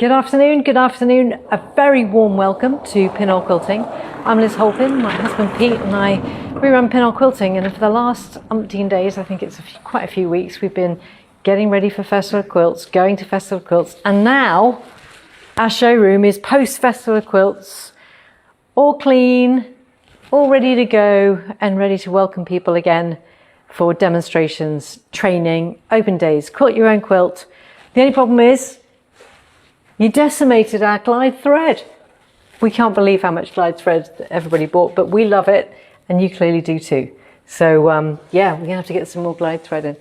Good afternoon. A very warm welcome to Pinhole Quilting. I'm Liz Holpin, my husband Pete and we run Pinhole Quilting, and for the last umpteen days, I think it's quite a few weeks, we've been getting ready for Festival of Quilts, going to Festival of Quilts, and now our showroom is post Festival of Quilts, all clean, all ready to go and ready to welcome people again for demonstrations, training, open days, quilt your own quilt. The only problem is you decimated our glide thread. We can't believe how much glide thread everybody bought, but we love it, and you clearly do too. So yeah, we're gonna have to get some more glide thread in.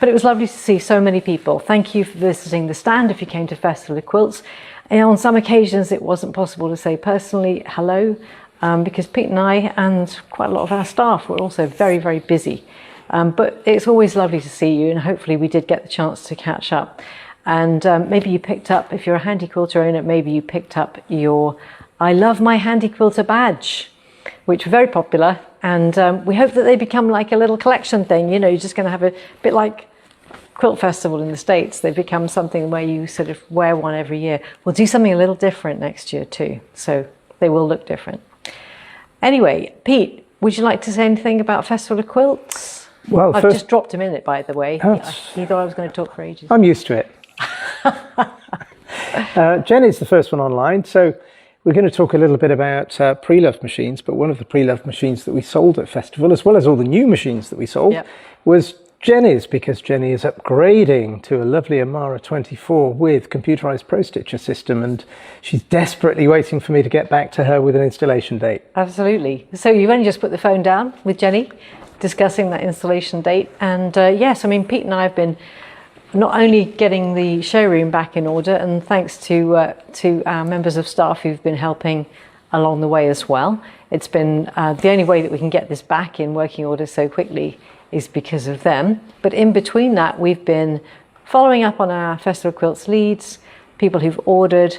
But it was lovely to see so many people. Thank you for visiting the stand if you came to Festival of Quilts. And on some occasions it wasn't possible to say personally hello because Pete and I and quite a lot of our staff were also very, very busy. But it's always lovely to see you, and hopefully we did get the chance to catch up. And maybe you picked up, if you're a handy quilter owner, maybe you picked up your I Love My Handy Quilter badge, which were very popular. And we hope that they become like a little collection thing. You know, you're just going to have a bit like Quilt Festival in the States. They become something where you sort of wear one every year. We'll do something a little different next year too. So they will look different. Anyway, Pete, would you like to say anything about Festival of Quilts? Well, I've just dropped him in it, by the way. He thought I was going to talk for ages. I'm used to it. Jenny's the first one online, so we're going to talk a little bit about pre-loved machines, but one of the pre-loved machines that we sold at Festival, as well as all the new machines that we sold, was Jenny's, because Jenny is upgrading to a lovely Amara 24 with computerized Pro Stitcher system, and she's desperately waiting for me to get back to her with an installation date. Absolutely. So you've only just put the phone down with Jenny, discussing that installation date, and yes, I mean, Pete and I have been not only getting the showroom back in order, and thanks to our members of staff who've been helping along the way as well. It's been the only way that we can get this back in working order so quickly is because of them. But in between that, we've been following up on our Festival of Quilts leads, people who've ordered,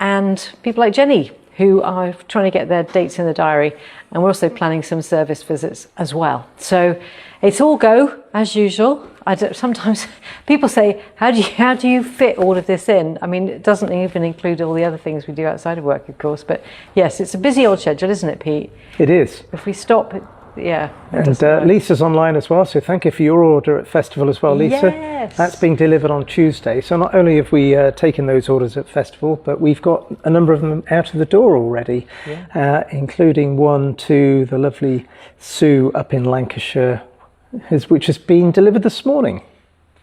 and people like Jenny who are trying to get their dates in the diary. And we're also planning some service visits as well. So it's all go as usual. Sometimes people say, how do you fit all of this in? I mean, it doesn't even include all the other things we do outside of work, of course. But yes, it's a busy old schedule, isn't it, Pete? It is. If we stop, yeah. And Lisa's online as well, so thank you for your order at Festival as well, Lisa. Yes. That's being delivered on Tuesday. So not only have we taken those orders at Festival, but we've got a number of them out of the door already, including one to the lovely Sue up in Lancashire, which has been delivered this morning.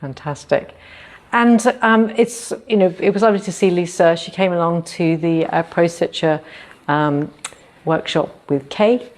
Fantastic. And it's, you know, it was lovely to see Lisa. She came along to the Pro Stitcher workshop with Kay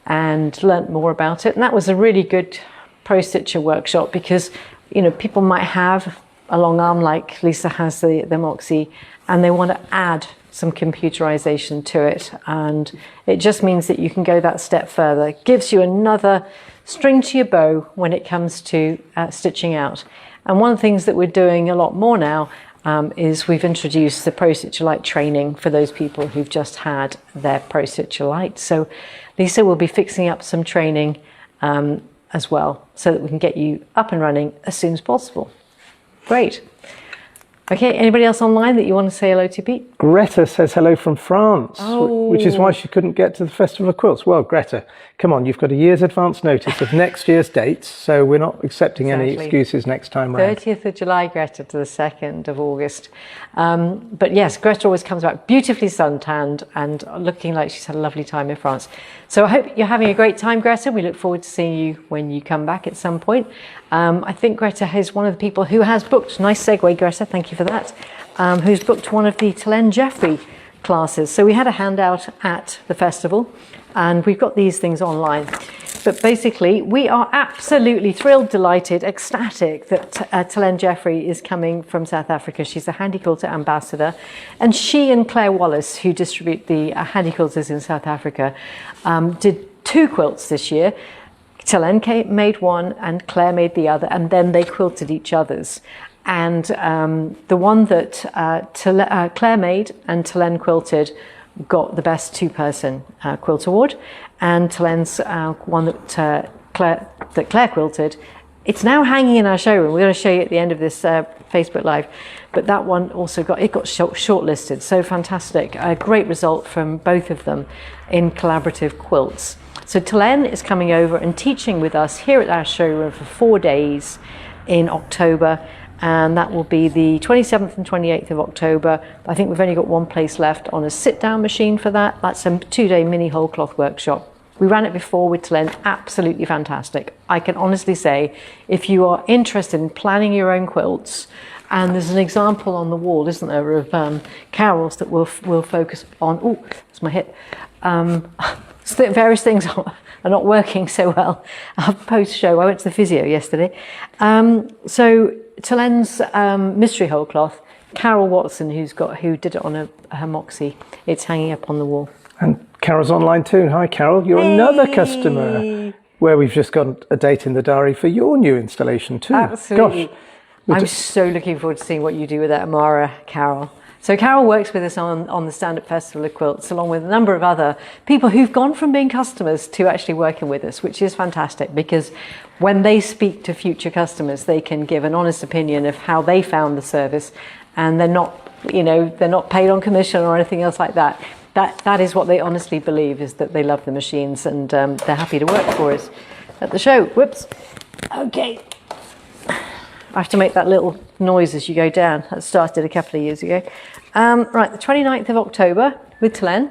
and learnt more about it. And that was a really good Pro Stitcher workshop because, you know, people might have a long arm like Lisa has the Moxie, and they want to add some computerization to it. And it just means that you can go that step further. It gives you another string to your bow when it comes to stitching out. And one of the things that we're doing a lot more now is we've introduced the Pro Stitcher Lite training for those people who've just had their Pro Stitcher Lite. So Lisa will be fixing up some training as well, so that we can get you up and running as soon as possible. Great. Okay, anybody else online that you want to say hello to, Pete? Greta says hello from France, which is why she couldn't get to the Festival of Quilts. Well, Greta, come on, you've got a year's advance notice of next year's dates, so we're not accepting any excuses next time round. 30th of July, Greta, to the 2nd of August. But yes, Greta always comes back beautifully suntanned and looking like she's had a lovely time in France. So I hope you're having a great time, Greta. We look forward to seeing you when you come back at some point. I think Greta is one of the people who has booked, nice segue, Greta, thank you for that, who's booked one of the Telen Jeffrey classes. So we had a handout at the festival, and we've got these things online. But basically, we are absolutely thrilled, delighted, ecstatic that Telen Jeffrey is coming from South Africa. She's a Handy Quilter ambassador, and she and Claire Wallace, who distribute the Handy Quilters in South Africa, did 2 quilts this year. Telen made one and Claire made the other, and then they quilted each other's. And the one that Claire made and Telen quilted got the best 2-person quilt award, and Telen's one that Claire quilted It's now hanging in our showroom. We're going to show you at the end of this Facebook Live. But that one also got shortlisted. So fantastic. A great result from both of them in collaborative quilts. So Telen is coming over and teaching with us here at our showroom for 4 days in October. And that will be the 27th and 28th of October. I think we've only got one place left on a sit-down machine for that. That's a 2-day mini whole cloth workshop. We ran it before with Telen, absolutely fantastic. I can honestly say, if you are interested in planning your own quilts, and there's an example on the wall, isn't there, of Carol's that we'll focus on. Oh, that's my hip. Various things are not working so well. Post-show, I went to the physio yesterday. So Telen's mystery whole cloth, Carol Watson, who did it on her Moxie, it's hanging up on the wall. And Carol's online too. Hi, Carol. You're another customer where we've just got a date in the diary for your new installation too. Absolutely. Gosh. I'm so looking forward to seeing what you do with that Amara, Carol. So Carol works with us on the Stand-Up Festival of Quilts, along with a number of other people who've gone from being customers to actually working with us, which is fantastic, because when they speak to future customers, they can give an honest opinion of how they found the service, and they're not paid on commission or anything else like that. That is what they honestly believe, is that they love the machines, and they're happy to work for us at the show. Whoops. Okay. I have to make that little noise as you go down. That started a couple of years ago. Right, the 29th of October with Telen,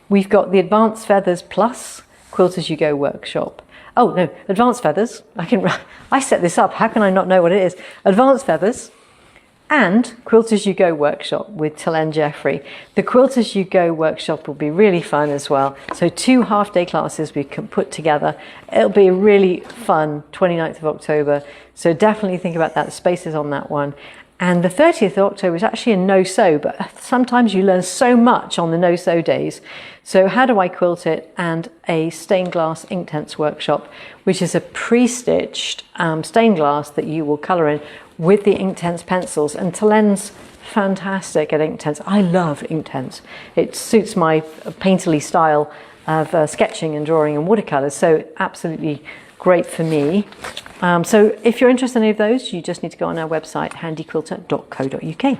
we've got the Advanced Feathers Plus Quilt As You Go workshop. Oh no, Advanced Feathers. I set this up. How can I not know what it is? Advanced Feathers and Quilt As You Go workshop with Telen Jeffrey. The Quilt As You Go workshop will be really fun as well. So 2 half-day classes we can put together. It'll be a really fun 29th of October. So definitely think about that. The space is on that one. And the 30th of October is actually a no-sew, but sometimes you learn so much on the no-sew days. So How Do I Quilt It? And a stained glass Inktense workshop, which is a pre-stitched stained glass that you will colour in with the Inktense pencils. And Telen's fantastic at Inktense. I love Inktense. It suits my painterly style of sketching and drawing and watercolours, so absolutely great for me. So if you're interested in any of those, you just need to go on our website, handyquilter.co.uk.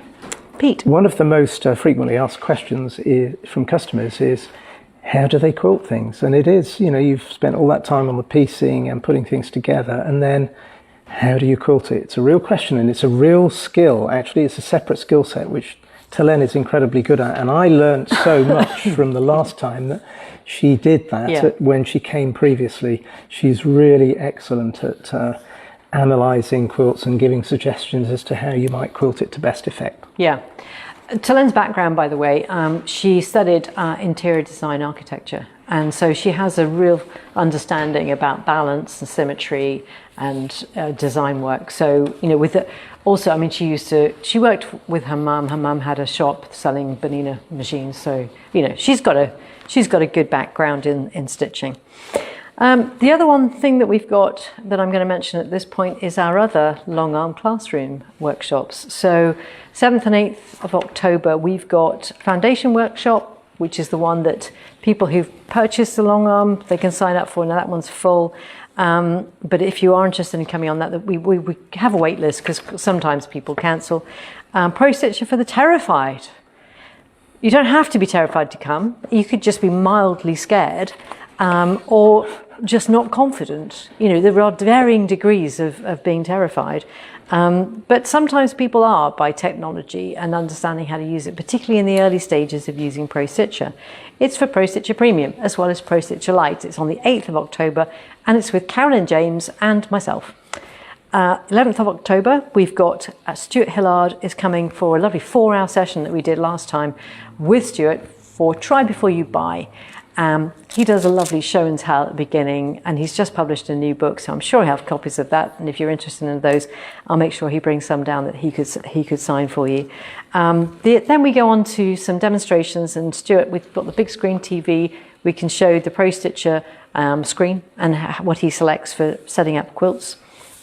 Pete. One of the most frequently asked questions from customers is, how do they quilt things? And it is, you've spent all that time on the piecing and putting things together, and then how do you quilt it? It's a real question, and it's a real skill. Actually, it's a separate skill set, which Telen is incredibly good at. And I learned so much from the last time that she did that when she came previously. She's really excellent at analysing quilts and giving suggestions as to how you might quilt it to best effect. Yeah. Telen's background, by the way, she studied interior design architecture. And so she has a real understanding about balance and symmetry and design work. So, she worked with her mum. Her mum had a shop selling Bernina machines. So, she's got a good background in stitching. The other thing that we've got that I'm going to mention at this point is our other Longarm classroom workshops. So 7th and 8th of October, we've got foundation workshop, which is the one that people who've purchased the Longarm, they can sign up for. Now that one's full. But if you are interested in coming on that, we have a wait list because sometimes people cancel. Pro Stitcher for the terrified. You don't have to be terrified to come. You could just be mildly scared or just not confident. There are varying degrees of being terrified. But sometimes people are, by technology and understanding how to use it, particularly in the early stages of using Pro Stitcher. It's for Pro Stitcher Premium as well as Pro Stitcher Lite. It's on the 8th of October and it's with Carolyn James and myself. 11th of October, we've got Stuart Hillard is coming for a lovely 4-hour session that we did last time with Stuart for Try Before You Buy. He does a lovely show and tell at the beginning, and he's just published a new book, so I'm sure he'll have copies of that. And if you're interested in those, I'll make sure he brings some down that he could sign for you. Then we go on to some demonstrations, and Stuart, we've got the big screen TV. We can show the Pro Stitcher screen and what he selects for setting up quilts.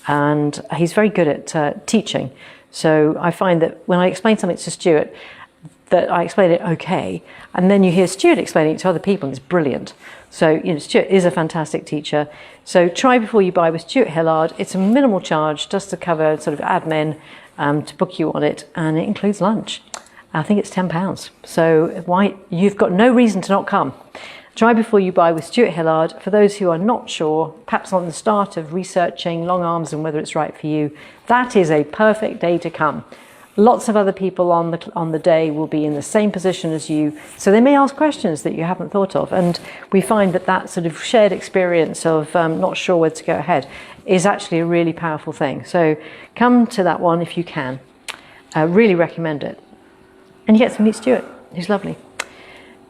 And he's very good at teaching. So I find that when I explain something to Stuart, that I explain it okay, and then you hear Stuart explaining it to other people, and it's brilliant. So, Stuart is a fantastic teacher. So try before you buy with Stuart Hillard. It's a minimal charge just to cover sort of admin, to book you on it, and it includes lunch. I think it's £10. So you've got no reason to not come. Try before you buy with Stuart Hillard. For those who are not sure, perhaps on the start of researching long arms and whether it's right for you, that is a perfect day to come. Lots of other people on the day will be in the same position as you, so they may ask questions that you haven't thought of, and we find that sort of shared experience of not sure where to go ahead is actually a really powerful thing. So come to that one if you can. Really recommend it. And you get to meet Stuart, who's lovely.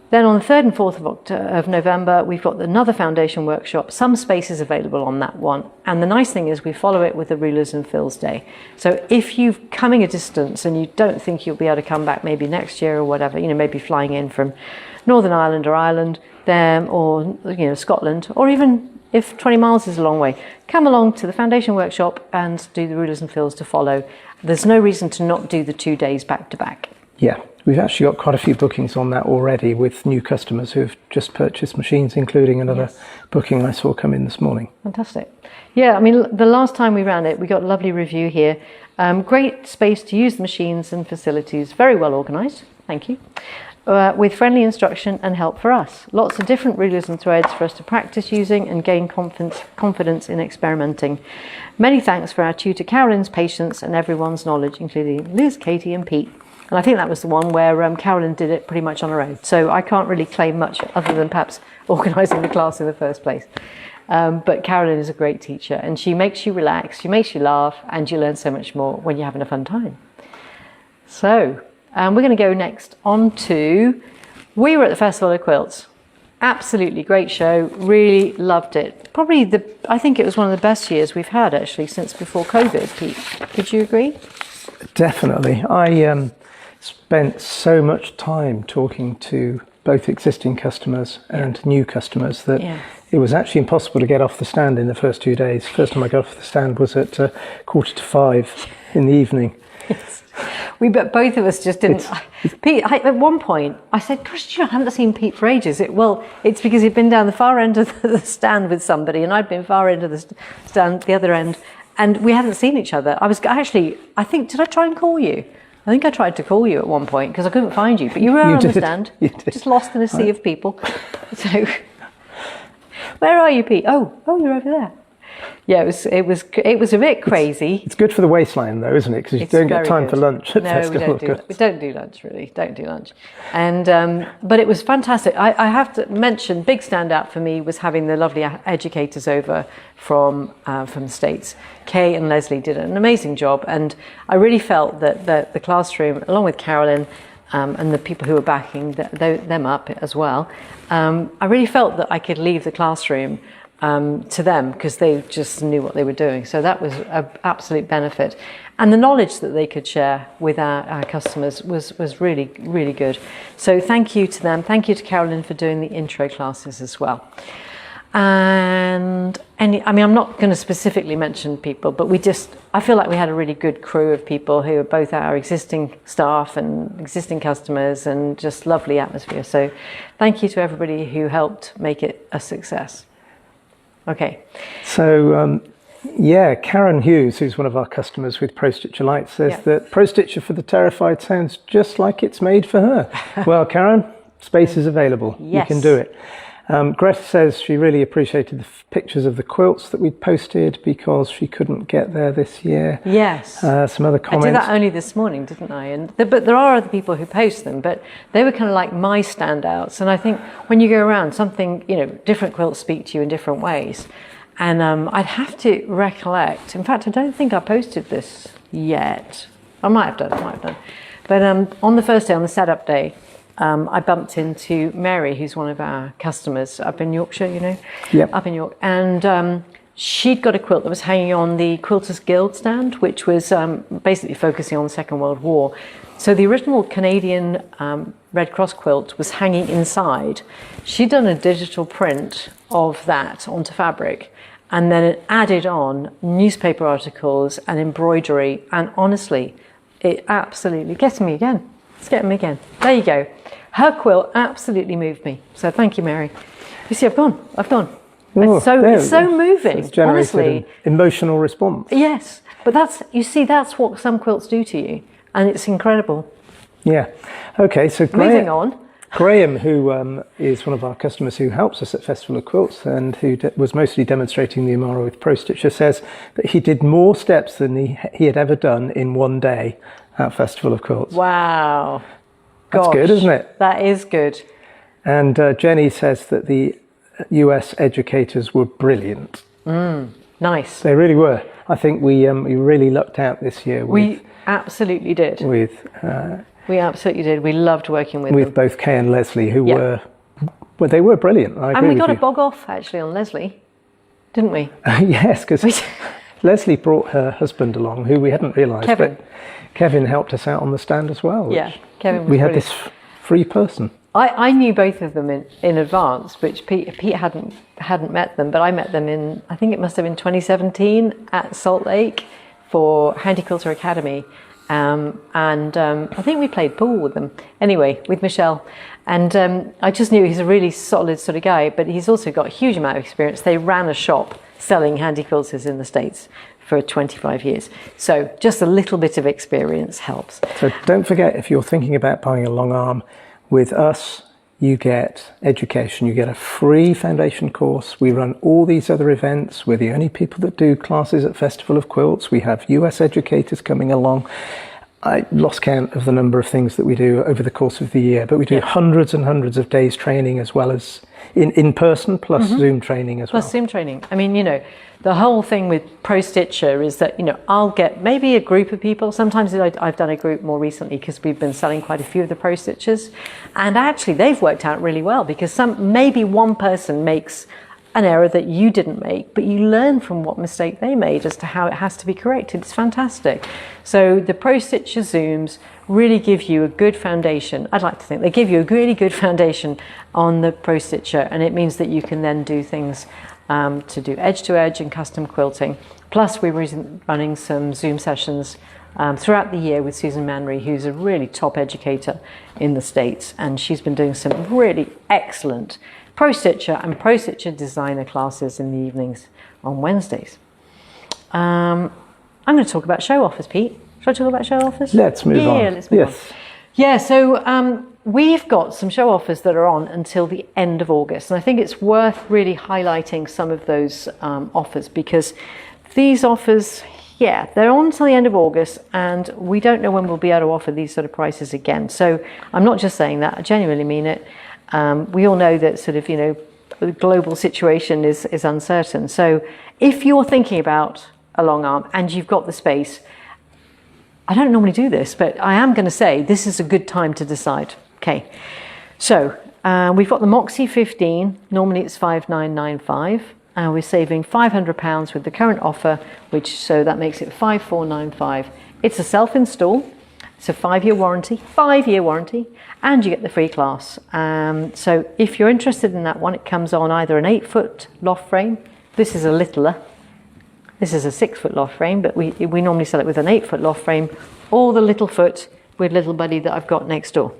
Then on the 3rd and 4th of November, we've got another foundation workshop. Some spaces available on that one. And the nice thing is we follow it with the Rulers and Fills Day. So if you're coming a distance and you don't think you'll be able to come back maybe next year or whatever, maybe flying in from Northern Ireland or Ireland, or Scotland, or even if 20 miles is a long way, come along to the foundation workshop and do the Rulers and Fills to follow. There's no reason to not do the 2 days back to back. Yeah, we've actually got quite a few bookings on that already with new customers who've just purchased machines, including another booking I saw come in this morning. Fantastic. Yeah, I mean, the last time we ran it, we got a lovely review here. Great space to use the machines and facilities, very well organised, thank you, with friendly instruction and help for us. Lots of different rulers and threads for us to practice using and gain confidence in experimenting. Many thanks for our tutor Carolyn's patience and everyone's knowledge, including Liz, Katie and Pete. And I think that was the one where Carolyn did it pretty much on her own. So I can't really claim much other than perhaps organising the class in the first place. But Carolyn is a great teacher, and she makes you relax, she makes you laugh, and you learn so much more when you're having a fun time. So we're going to go next on to, we were at the Festival of Quilts. Absolutely great show, really loved it. Probably I think it was one of the best years we've had actually since before COVID, Pete. Would you agree? Definitely. I spent so much time talking to both existing customers and new customers that it was actually impossible to get off the stand in the first 2 days. First time I got off the stand was at 4:45 in the evening. Yes. Both of us just didn't. Pete, at one point, I said, "Gosh, I haven't seen Pete for ages." It's because he'd been down the far end of the stand with somebody, and I'd been far end of the stand, the other end, and we hadn't seen each other. I think, did I try and call you? I think I tried to call you at one point because I couldn't find you, but you were on the stand, just lost in a sea of people. So, where are you, Pete? Oh, you're over there. Yeah, it was a bit crazy. It's good for the waistline though, isn't it? Because you don't get time for lunch at Festival of Quilts. We don't do lunch really. Don't do lunch. And but it was fantastic. I have to mention, big standout for me was having the lovely educators over from the States. Kay and Leslie did an amazing job, and I really felt that the classroom, along with Carolyn and the people who were backing them up as well, I really felt that I could leave the classroom to them because they just knew what they were doing. So that was an absolute benefit. And the knowledge that they could share with our customers was really, really good. So thank you to them. Thank you to Carolyn for doing the intro classes as well. And I mean, I'm not going to specifically mention people, but I feel like we had a really good crew of people who are both our existing staff and existing customers, and just lovely atmosphere. So thank you to everybody who helped make it a success. Okay. So, Karen Hughes, who's one of our customers with Pro Stitcher Light, says that Pro Stitcher for the Terrified sounds just like it's made for her. Well, Karen, space is available. Yes. You can do it. Greta says she really appreciated the pictures of the quilts that we'd posted because she couldn't get there this year. Yes. Some other comments. I did that only this morning, didn't I? But there are other people who post them, but they were kind of like my standouts. And I think when you go around, different quilts speak to you in different ways. And I'd have to recollect. In fact, I don't think I posted this yet. I might have done. But on the first day, on the setup day, I bumped into Mary, who's one of our customers up in Yorkshire, Yep. Up in York. And she'd got a quilt that was hanging on the Quilters Guild stand, which was basically focusing on the Second World War. So the original Canadian Red Cross quilt was hanging inside. She'd done a digital print of that onto fabric, and then it added on newspaper articles and embroidery. And honestly, it absolutely gets me again. Let's get them again. There you go. Her quilt absolutely moved me. So thank you, Mary. You see, I've gone. Oh, It's so moving, it's generated honestly. an emotional response. Yes, but that's what some quilts do to you, and it's incredible. Yeah. Okay, so Moving on. Graham, who is one of our customers who helps us at Festival of Quilts and who was mostly demonstrating the Amara with Pro Stitcher, says that he did more steps than he had ever done in one day at Festival of Quilts. Wow. That's good, isn't it? That is good. And Jenny says that the US educators were brilliant. Nice. They really were. I think we really lucked out this year. We absolutely did. We absolutely did. We loved working with them. Both Kay and Leslie, who were brilliant. I agree and we with got you. a bog off actually on Leslie, didn't we? Yes, because Leslie brought her husband along, who we hadn't realised. Kevin. But Kevin helped us out on the stand as well. Yeah, Kevin was We had brilliant. this free person. I knew both of them in advance, which Pete hadn't met them, but I met them in, I think it must have been 2017 at Salt Lake for Handy Quilter Academy. I think we played pool with them anyway, with Michelle, and I just knew he's a really solid sort of guy, but he's also got a huge amount of experience. They ran a shop selling handy quilters in the States for 25 years, so just a little bit of experience helps. So don't forget, if you're thinking about buying a long arm with us, you get education. You get a free foundation course. We run all these other events. We're the only people that do classes at Festival of Quilts. We have US educators coming along. I lost count of the number of things that we do over the course of the year, but we do hundreds and hundreds of days training, as well as in person, plus Zoom training as well. Plus Zoom training. I mean, the whole thing with Pro Stitcher is that, I'll get maybe a group of people. Sometimes I've done a group more recently because we've been selling quite a few of the Pro Stitchers. And actually they've worked out really well, because maybe one person makes an error that you didn't make, but you learn from what mistake they made as to how it has to be corrected. It's fantastic. So the Pro Stitcher Zooms really give you a good foundation. I'd like to think they give you a really good foundation on the Pro Stitcher, and it means that you can then do things to do edge-to-edge and custom quilting. Plus we're running some Zoom sessions throughout the year with Susan Manry, who's a really top educator in the States, and she's been doing some really excellent Pro Stitcher and Pro Stitcher designer classes in the evenings on Wednesdays. I'm going to talk about show offers, Pete. Should I talk about show offers? Let's move on. Yeah, let's move on. Yeah, so we've got some show offers that are on until the end of August, and I think it's worth really highlighting some of those offers, because these offers, they're on until the end of August, and we don't know when we'll be able to offer these sort of prices again. So I'm not just saying that, I genuinely mean it. We all know that the global situation is uncertain. So if you're thinking about a long arm and you've got the space, I don't normally do this, but I am going to say this is a good time to decide. Okay, so we've got the Moxie 15. Normally it's 5,995. We're saving £500 with the current offer, so that makes it 5,495. It's a self-install. It's a 5-year warranty, and you get the free class. So if you're interested in that one, it comes on either an 8-foot loft frame. This is a littler. This is a 6-foot loft frame, but we normally sell it with an 8-foot loft frame, or the little foot with little buddy that I've got next door.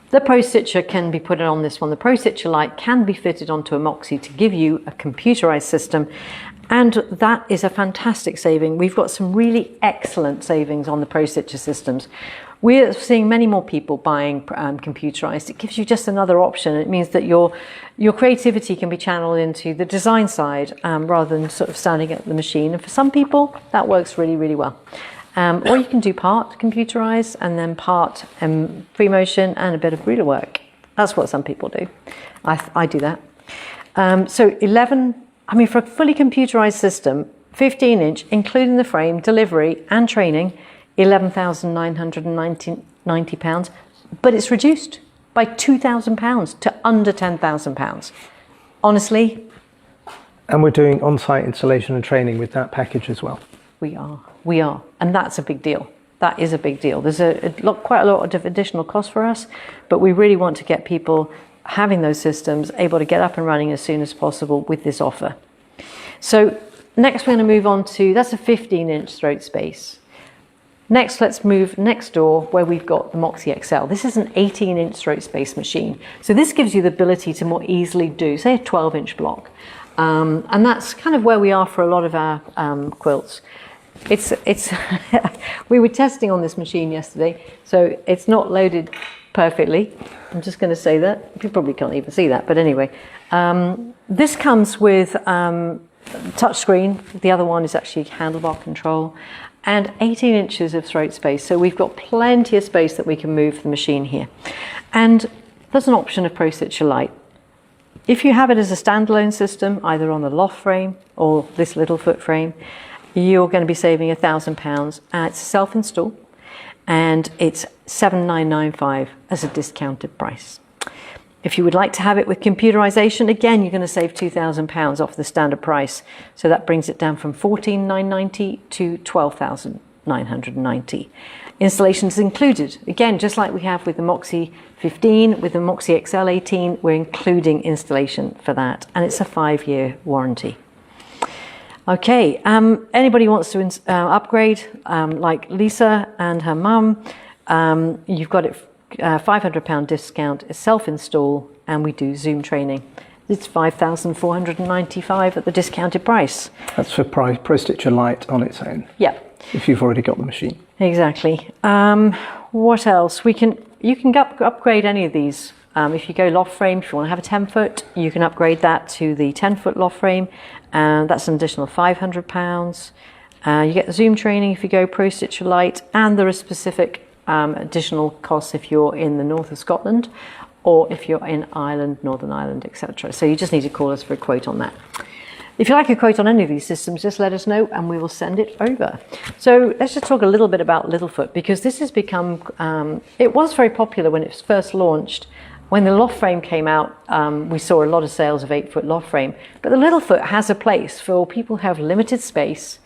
The Pro Stitcher can be put on this one. The Pro Stitcher Lite can be fitted onto a Moxie to give you a computerized system, and that is a fantastic saving. We've got some really excellent savings on the Pro Stitcher systems. We're seeing many more people buying computerized. It gives you just another option. It means that your creativity can be channeled into the design side rather than sort of standing at the machine. And for some people, that works really, really well. Or you can do part computerized and then part free motion and a bit of ruler work. That's what some people do. I do that. So for a fully computerized system, 15-inch, including the frame, delivery and training, £11,990, but it's reduced by £2,000 to under £10,000. Honestly. And we're doing on-site installation and training with that package as well. We are, and that's a big deal. That is a big deal. There's quite a lot of additional cost for us, but we really want to get people having those systems able to get up and running as soon as possible with this offer. So next we're going to move on to, that's a 15-inch throat space. Next, let's move next door where we've got the Moxie XL. This is an 18-inch throat space machine. So this gives you the ability to more easily do, say, a 12-inch block. And that's kind of where we are for a lot of our quilts. We were testing on this machine yesterday, so it's not loaded perfectly. I'm just going to say that. You probably can't even see that, but anyway. This comes with touchscreen. The other one is actually handlebar control. And 18 inches of throat space. So we've got plenty of space that we can move the machine here. And there's an option of Pro Stitcher Lite. If you have it as a standalone system, either on the loft frame or this little foot frame, you're going to be saving £1,000. It's self-install, and it's $7,995 as a discounted price. If you would like to have it with computerization, again, you're going to save £2,000 off the standard price. So that brings it down from $14,990 to $12,990. Installation is included. Again, just like we have with the Moxie 15, with the Moxie XL 18, we're including installation for that. And it's a 5-year warranty. Okay, anybody wants to upgrade, like Lisa and her mum, you've got it £500 discount, is self-install, and we do Zoom training. It's $5,495 at the discounted price. That's for Pro Stitcher Lite on its own. Yeah. If you've already got the machine. Exactly. What else? You can upgrade any of these. If you go loft frame, if you want to have a 10-foot, you can upgrade that to the 10-foot loft frame, and that's an additional £500. You get the Zoom training if you go Pro Stitcher Lite, and there are specific additional costs if you're in the north of Scotland or if you're in Ireland, Northern Ireland, etc. So you just need to call us for a quote on that. If you like a quote on any of these systems, just let us know and we will send it over. So let's just talk a little bit about Littlefoot, because this has become, it was very popular when it was first launched. When the loft frame came out, we saw a lot of sales of 8-foot loft frame, but the Littlefoot has a place for people who have limited space.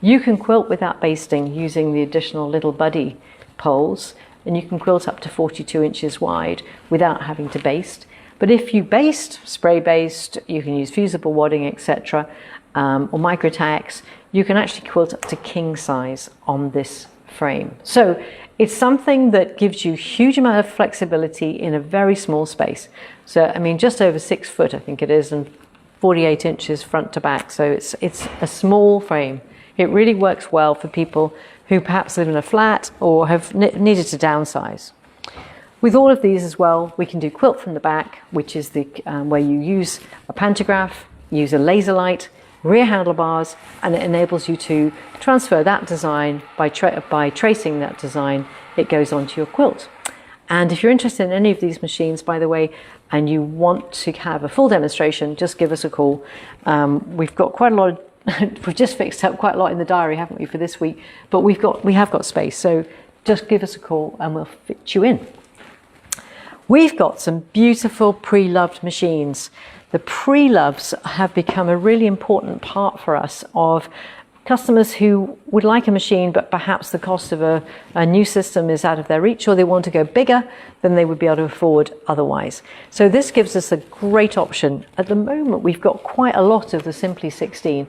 You can quilt without basting using the additional little buddy poles, and you can quilt up to 42 inches wide without having to baste. But if you baste, spray baste, you can use fusible wadding, etc., or micro tacks, you can actually quilt up to king size on this frame. So it's something that gives you a huge amount of flexibility in a very small space. So I mean, just over 6 foot, I think it is, and 48 inches front to back. So it's a small frame. It really works well for people who perhaps live in a flat or have needed to downsize. With all of these as well, we can do quilt from the back, which is the where you use a pantograph, use a laser light, rear handlebars, and it enables you to transfer that design by tracing that design. It goes onto your quilt. And if you're interested in any of these machines, by the way, and you want to have a full demonstration, just give us a call. We've got quite a lot of we've just fixed up quite a lot in the diary, haven't we, for this week? But we have got space, so just give us a call and we'll fit you in. We've got some beautiful pre-loved machines. The pre-loves have become a really important part for us of customers who would like a machine, but perhaps the cost of a new system is out of their reach, or they want to go bigger than they would be able to afford otherwise. So this gives us a great option. At the moment, we've got quite a lot of the Simply 16.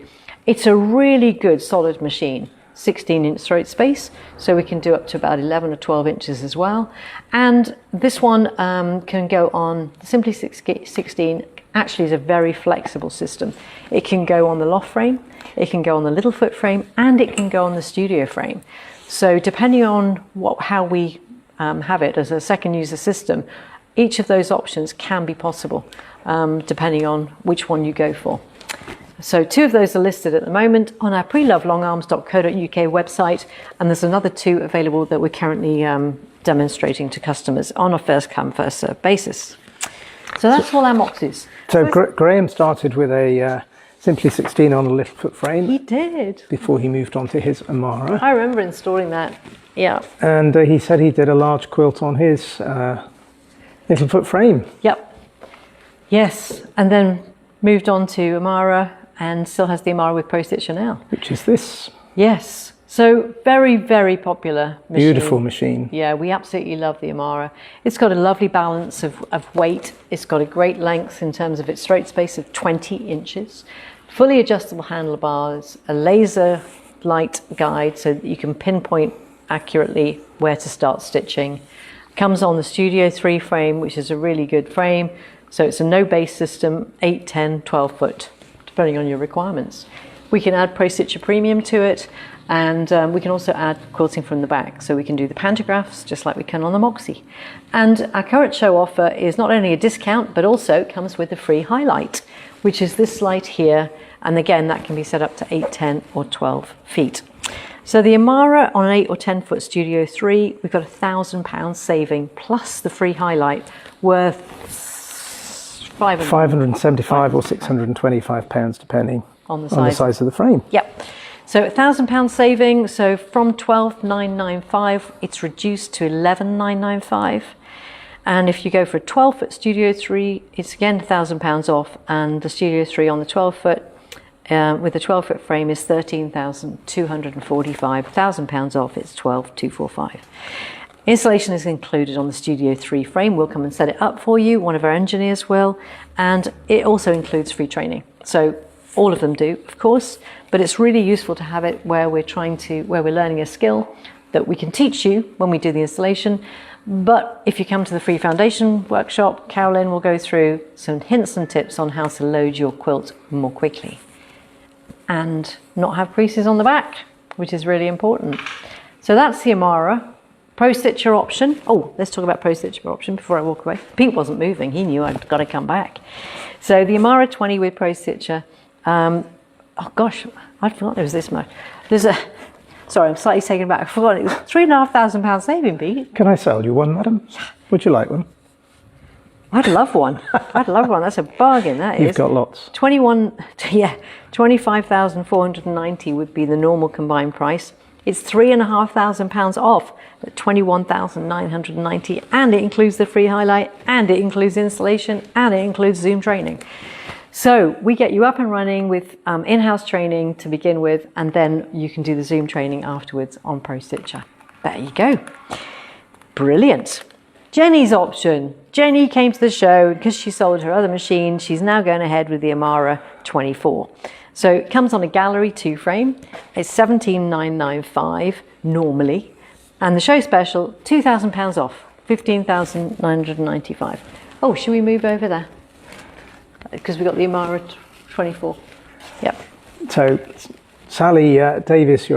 It's a really good solid machine, 16-inch throat space, so we can do up to about 11 or 12 inches as well. And this one can go on, the Simply 16 actually is a very flexible system. It can go on the loft frame, it can go on the Littlefoot frame, and it can go on the studio frame. So depending on how we have it as a second user system, each of those options can be possible, depending on which one you go for. So 2 of those are listed at the moment on our prelovelongarms.co.uk website, and there's another 2 available that we're currently demonstrating to customers on a first come, first served basis. So that's all our Moxies. So Graham started with a Simply 16 on a Littlefoot frame. He did. Before he moved on to his Amara. I remember installing that, yeah. And he said he did a large quilt on his Littlefoot frame. Yep. Yes, and then moved on to Amara, and still has the Amara with Pro Stitcher now. Which is this. Yes. So very, very popular machine. Beautiful machine. Yeah, we absolutely love the Amara. It's got a lovely balance of weight. It's got a great length in terms of its throat space of 20 inches. Fully adjustable handlebars, a laser light guide so that you can pinpoint accurately where to start stitching. Comes on the Studio 3 frame, which is a really good frame. So it's a no base system, 8, 10, 12 foot, depending on your requirements. We can add Pro Stitcher Premium to it, and we can also add quilting from the back. So we can do the pantographs just like we can on the Moxie. And our current show offer is not only a discount, but also comes with a free highlight, which is this light here. And again, that can be set up to 8, 10 or 12 feet. So the Amara on an 8 or 10 foot Studio 3, we've got £1,000 saving plus the free highlight worth 575 or 625 pounds, depending on the size of the frame. Yep. So £1,000 saving. So from 12,995, it's reduced to 11,995. And if you go for a 12 foot Studio 3, it's again £1,000 off. And the Studio 3 on the 12 foot with the 12 foot frame is 13,245. £1,000 off, it's 12,245. Installation is included on the Studio 3 frame. We'll come and set it up for you. One of our engineers will. And it also includes free training. So all of them do, of course, but it's really useful to have it where we're learning a skill that we can teach you when we do the installation. But if you come to the free foundation workshop, Carolyn will go through some hints and tips on how to load your quilt more quickly and not have creases on the back, which is really important. So that's the Amara. Pro Stitcher option. Oh, let's talk about Pro Stitcher option before I walk away. Pete wasn't moving. He knew I'd got to come back. So the Amara 20 with Pro Stitcher. Oh gosh, I forgot there was this much. Sorry, I'm slightly taken aback. I forgot it was £3,500 saving, Pete. Can I sell you one, madam? Would you like one? I'd love one. I'd love one. That's a bargain, that is. You've got lots. 25,490 would be the normal combined price. It's £3,500 off at 21,990, and it includes the free highlight, and it includes installation, and it includes Zoom training. So we get you up and running with in-house training to begin with, and then you can do the Zoom training afterwards on Pro Stitcher. There you go. Brilliant. Jenny's option. Jenny came to the show because she sold her other machine. She's now going ahead with the Amara 24. So it comes on a Gallery 2 frame. It's £17,995 normally. And the show special, £2,000 off, £15,995. Oh, should we move over there? Because we've got the Amara 24. Yep. So Sally Davis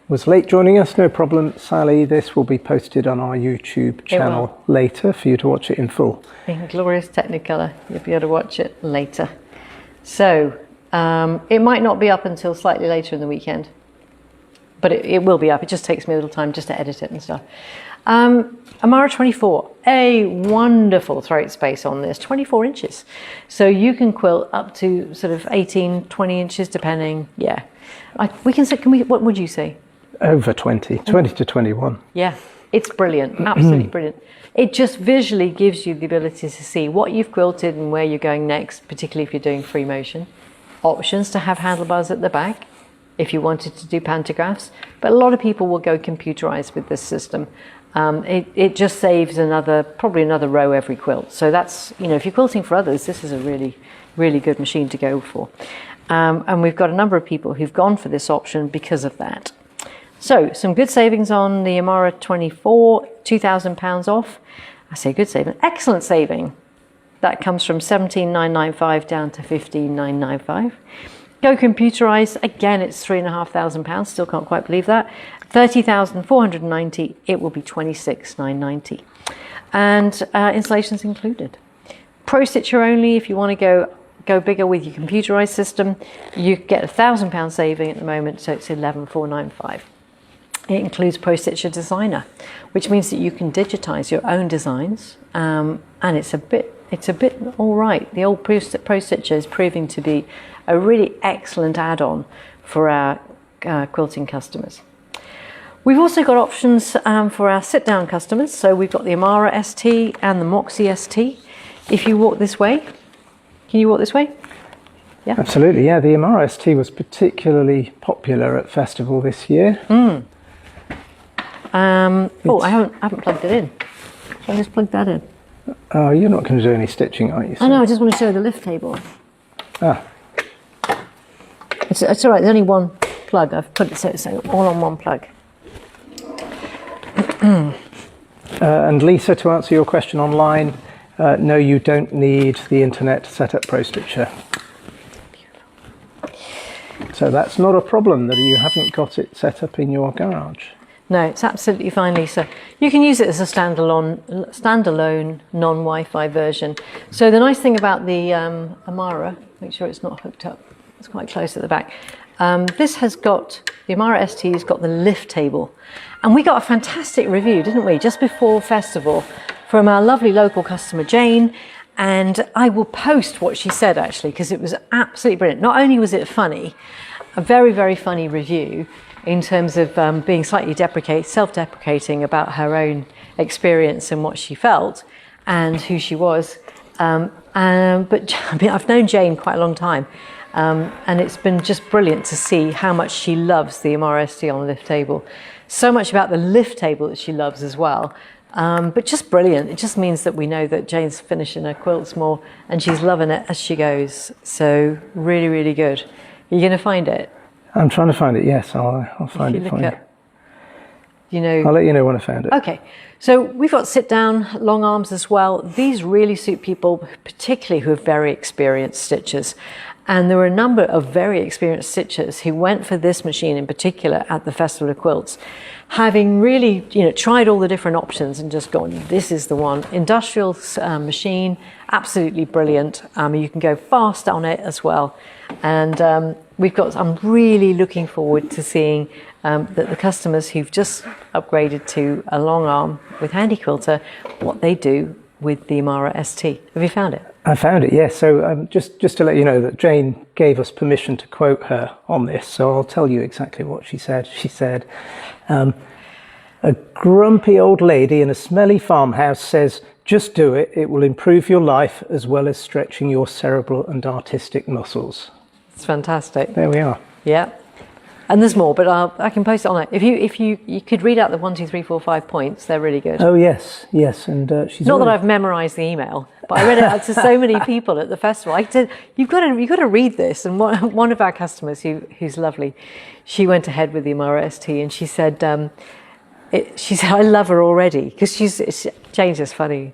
was late joining us, no problem. Sally, this will be posted on our YouTube channel later for you to watch it in full. In glorious Technicolor, you'll be able to watch it later. So it might not be up until slightly later in the weekend, but it will be up. It just takes me a little time just to edit it and stuff. Amara 24, a wonderful throat space on this, 24 inches. So you can quilt up to sort of 18, 20 inches depending. Yeah. What would you say? Over 20 to 21. Yeah, it's brilliant, absolutely brilliant. It just visually gives you the ability to see what you've quilted and where you're going next, particularly if you're doing free motion. Options to have handlebars at the back if you wanted to do pantographs, but a lot of people will go computerized with this system. It just saves probably another row every quilt. So that's, if you're quilting for others, this is a really, really good machine to go for. And we've got a number of people who've gone for this option because of that. So some good savings on the Amara 24, £2,000 off. I say good saving, excellent saving. That comes from £17,995 down to £15,995. Go computerized, again, it's £3,500, still can't quite believe that. £30,490, it will be £26,990. And installation's included. Pro Stitcher only, if you want to go bigger with your computerized system, you get £1,000 saving at the moment, so it's £11,495. It includes Pro Stitcher Designer, which means that you can digitize your own designs, and it's a bit all right. The old Pro Stitcher is proving to be a really excellent add-on for our quilting customers. We've also got options for our sit-down customers. So we've got the Amara ST and the Moxie ST. If you walk this way, can you walk this way? Yeah. Absolutely, yeah. The Amara ST was particularly popular at Festival this year. I haven't plugged it in. So I just plugged that in. Oh, you're not going to do any stitching, are you? I know, I just want to show the lift table. Ah. It's all right, there's only one plug. I've put it so all on one plug. And Lisa, to answer your question online, no, you don't need the internet to set up Pro Stitcher. So that's not a problem that you haven't got it set up in your garage. No, it's absolutely fine, Lisa. You can use it as a standalone non-Wi-Fi version. So the nice thing about the Amara, make sure it's not hooked up, it's quite close at the back. This has got, the Amara ST has got the lift table. And we got a fantastic review, didn't we, just before festival from our lovely local customer, Jane. And I will post what she said, actually, because it was absolutely brilliant. Not only was it funny, a very, very funny review in terms of being slightly self-deprecating about her own experience and what she felt and who she was. But I mean, I've known Jane quite a long time. And it's been just brilliant to see how much she loves the Amara ST on the lift table. So much about the lift table that she loves as well. But just brilliant. It just means that we know that Jane's finishing her quilts more and she's loving it as she goes. So really, really good. Are you going to find it? I'm trying to find it, yes. I'll find it for you. You know, I'll let you know when I found it. Okay. So we've got sit-down long arms as well. These really suit people, particularly who are very experienced stitchers. And there were a number of very experienced stitchers who went for this machine in particular at the Festival of Quilts, having really, tried all the different options and just gone, this is the one. Industrial machine, absolutely brilliant. You can go fast on it as well. And I'm really looking forward to seeing that the customers who've just upgraded to a long arm with Handy Quilter, what they do with the Amara ST. Have you found it? I found it, yes. So just to let you know that Jane gave us permission to quote her on this, so I'll tell you exactly what she said. She said, a grumpy old lady in a smelly farmhouse says, just do it. It will improve your life as well as stretching your cerebral and artistic muscles. It's fantastic. There we are. Yeah. And there's more, but I can post it on it. If you could read out the 1, 2, 3, 4, 5 points, they're really good. Oh yes, and she's not that I've memorised the email, but I read it out to so many people at the festival. I said, you've got to read this. And one of our customers, who's lovely, she went ahead with the Amara ST, and she said, I love her already because Jane's just funny.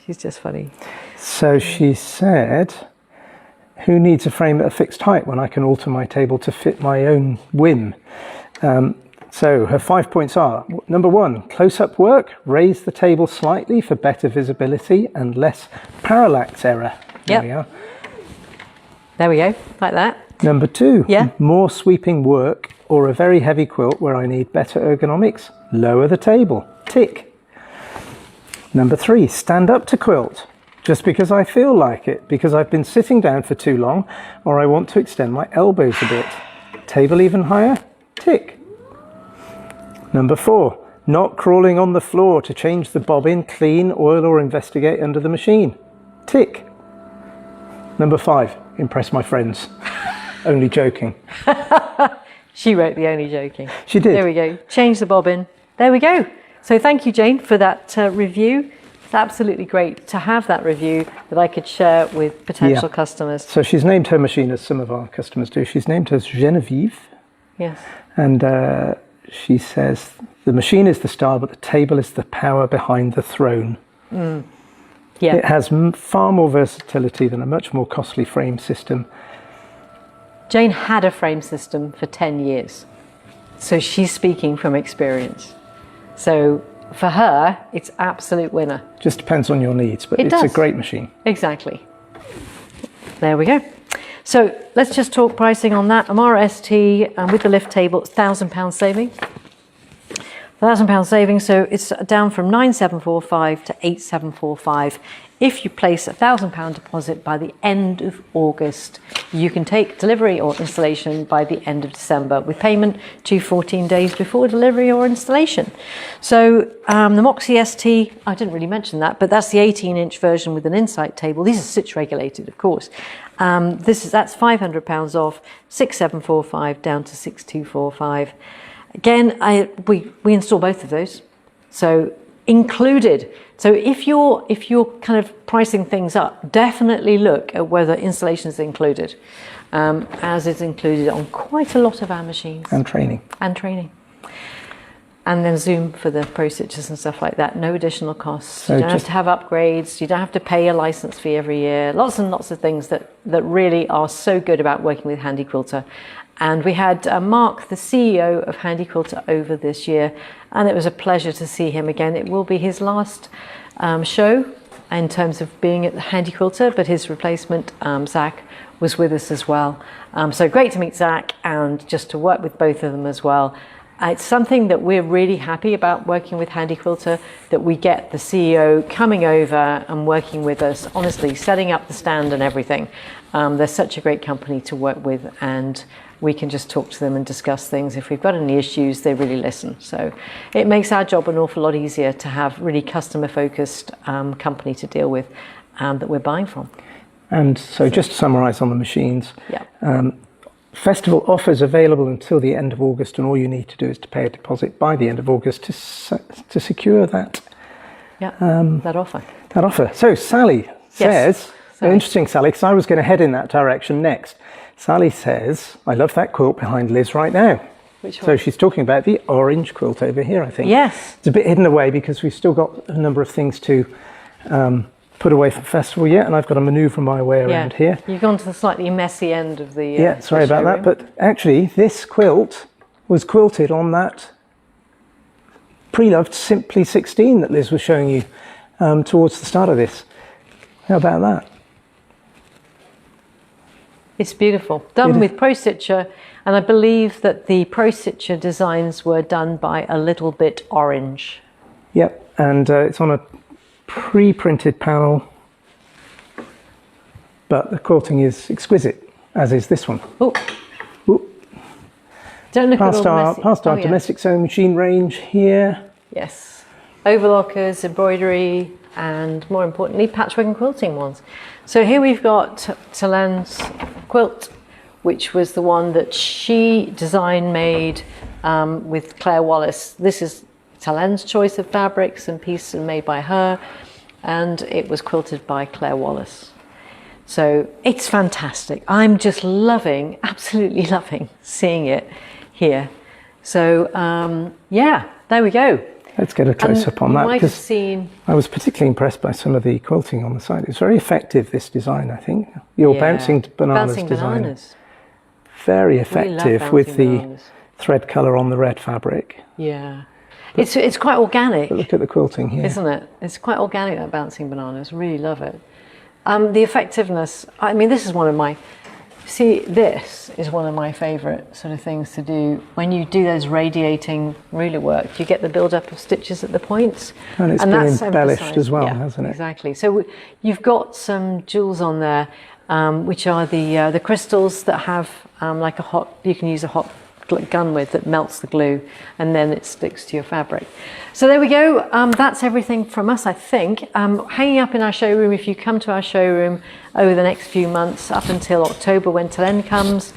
She's just funny. So she said, who needs a frame at a fixed height when I can alter my table to fit my own whim? So her 5 points are, number 1, close-up work, raise the table slightly for better visibility and less parallax error. There we are. There we go, like that. Number 2, more sweeping work or a very heavy quilt where I need better ergonomics, lower the table, tick. Number 3, stand up to quilt. Just because I feel like it, because I've been sitting down for too long, or I want to extend my elbows a bit. Table even higher, tick. Number 4, not crawling on the floor to change the bobbin, clean, oil or investigate under the machine, tick. Number 5, impress my friends. Only joking. She wrote the only joking. She did. There we go, change the bobbin. There we go. So thank you, Jane, for that review. It's absolutely great to have that review that I could share with potential customers. So she's named her machine, as some of our customers do. She's named her Genevieve. Yes. And she says, the machine is the star, but the table is the power behind the throne. Mm. Yeah. It has far more versatility than a much more costly frame system. Jane had a frame system for 10 years. So she's speaking from experience. So for her, it's absolute winner. Just depends on your needs, but it's a great machine. Exactly. There we go. So let's just talk pricing on that. Amara ST with the lift table, £1,000 saving. £1,000 saving, so it's down from 9,745 to 8,745. If you place a £1,000 deposit by the end of August, you can take delivery or installation by the end of December with payment to 14 days before delivery or installation. So the Moxie ST, I didn't really mention that, but that's the 18-inch version with an insight table. These are stitch regulated, of course. That's £500 off, 6,745 down to 6,245. Again, we install both of those, so included. So if you're kind of pricing things up, definitely look at whether installation is included, as is included on quite a lot of our machines. And training. And training. and then Zoom for the Pro Stitchers and stuff like that. No additional costs. So you don't have to have upgrades. You don't have to pay a license fee every year. Lots and lots of things that really are so good about working with Handy Quilter. And we had Mark, the CEO of Handy Quilter, over this year, and it was a pleasure to see him again. It will be his last show in terms of being at the Handy Quilter, but his replacement, Zach, was with us as well. So great to meet Zach and just to work with both of them as well. It's something that we're really happy about working with Handy Quilter, that we get the CEO coming over and working with us, honestly, setting up the stand and everything. They're such a great company to work with, and we can just talk to them and discuss things. If we've got any issues, they really listen. So it makes our job an awful lot easier to have really customer-focused company to deal with that we're buying from. And so just to summarise on the machines, yeah. Festival offers available until the end of August, and all you need to do is to pay a deposit by the end of August to secure that. Yeah, that offer. That offer. So Sally says, interesting Sally, because I was going to head in that direction next. Sally says, I love that quilt behind Liz right now. Which one? So she's talking about the orange quilt over here, I think. Yes. It's a bit hidden away because we've still got a number of things to put away for the festival yet, and I've got to manoeuvre my way around here. You've gone to the slightly messy end of the yeah, sorry about that, but actually this quilt was quilted on that pre-loved Simply 16 that Liz was showing you towards the start of this. How about that? It's beautiful. Done with Pro Stitcher, and I believe that the Pro Stitcher designs were done by A Little Bit Orange. Yep, and it's on a pre-printed panel, but the quilting is exquisite, as is this one. Oh, don't look past at all messy. Past our domestic sewing machine range here. Yes, overlockers, embroidery, and more importantly, patchwork and quilting ones. So here we've got Talen's quilt, which was the one that she designed, made with Claire Wallace. This is Talen's choice of fabrics and pieces made by her, and it was quilted by Claire Wallace. So it's fantastic. I'm just loving, absolutely loving seeing it here. So yeah, there we go. Let's get a close-up on that, because I was particularly impressed by some of the quilting on the site. It's very effective, this design, I think. Your bouncing bananas design. Very effective with the thread colour on the red fabric. Yeah. It's quite organic. But look at the quilting here. Isn't it? It's quite organic, that bouncing bananas. Really love it. The effectiveness, I mean, this is one of my, this is one of my favourite sort of things to do. When you do those radiating ruler work, you get the build-up of stitches at the points. And it's been embellished as well, hasn't it? Exactly. So you've got some jewels on there, which are the crystals that have like a hot, you can use a hot gun with, that melts the glue and then it sticks to your fabric. So there we go. That's everything from us, I think. Hanging up in our showroom, if you come to our showroom over the next few months up until October when Talen comes,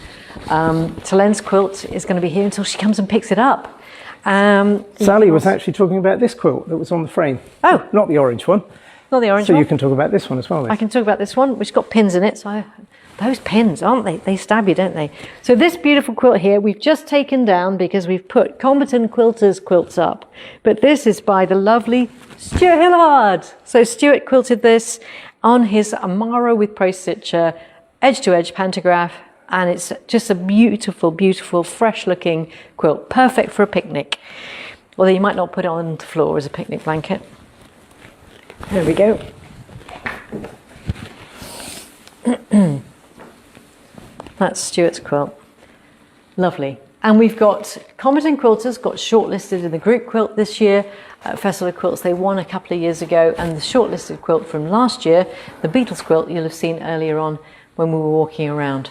Talen's quilt is going to be here until she comes and picks it up. Sally was actually talking about this quilt that was on the frame. Oh, not the orange one. Not the orange one. So you can talk about this one as well. Liz. I can talk about this one, which got pins in it. So those pins, aren't they? They stab you, don't they? So this beautiful quilt here, we've just taken down because we've put Combatant Quilters quilts up. But this is by the lovely Stuart Hillard. So Stuart quilted this on his Amaro with Pro Stitcher, edge-to-edge pantograph. And it's just a beautiful, beautiful, fresh-looking quilt. Perfect for a picnic. Although you might not put it on the floor as a picnic blanket. There we go. That's Stuart's quilt. Lovely. And we've got Combatant Quilters got shortlisted in the group quilt this year at Festival of Quilts. They won a couple of years ago, and the shortlisted quilt from last year, the Beatles quilt, you'll have seen earlier on when we were walking around.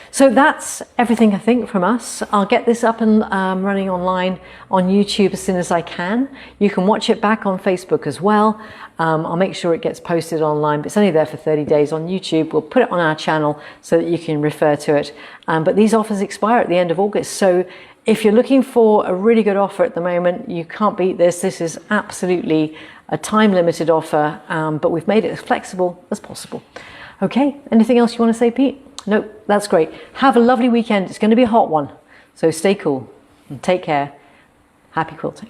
So that's everything, I think, from us. I'll get this up and running online on YouTube as soon as I can. You can watch it back on Facebook as well. I'll make sure it gets posted online, but it's only there for 30 days on YouTube. We'll put it on our channel so that you can refer to it. But these offers expire at the end of August. So if you're looking for a really good offer at the moment, you can't beat this. This is absolutely a time-limited offer, but we've made it as flexible as possible. Okay, anything else you want to say, Pete? Nope, that's great. Have a lovely weekend. It's going to be a hot one. So stay cool and take care. Happy quilting.